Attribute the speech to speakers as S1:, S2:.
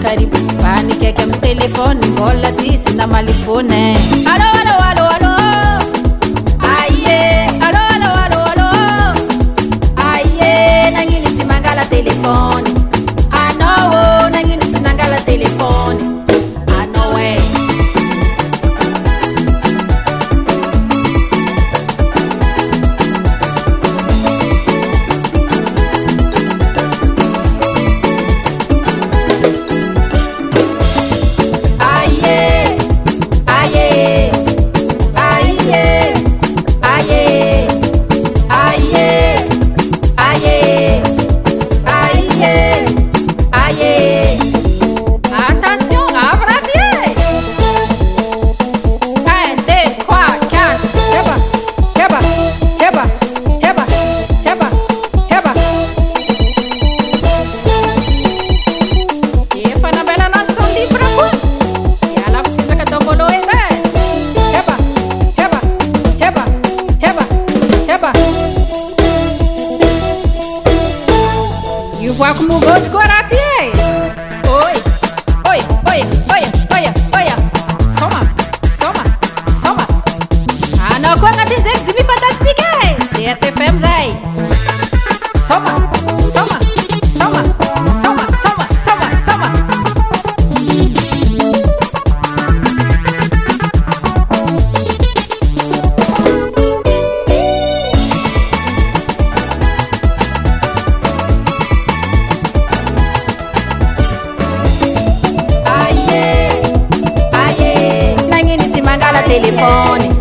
S1: karibu panikeke mtelefoni mbola tisi na malifone. Alo alo alo alo aye, alo alo alo alo aye, nangini timangala telefoni. Ano nangini timangala telefoni. Ano we voa como gol de corate. Oi, oi, oi, oi, oi, oi. Soma, soma, soma. Ah, não, quando a dizer que me fantastica. DSFM aí. Soma, soma, soma, soma, soma, soma, soma. Telefone.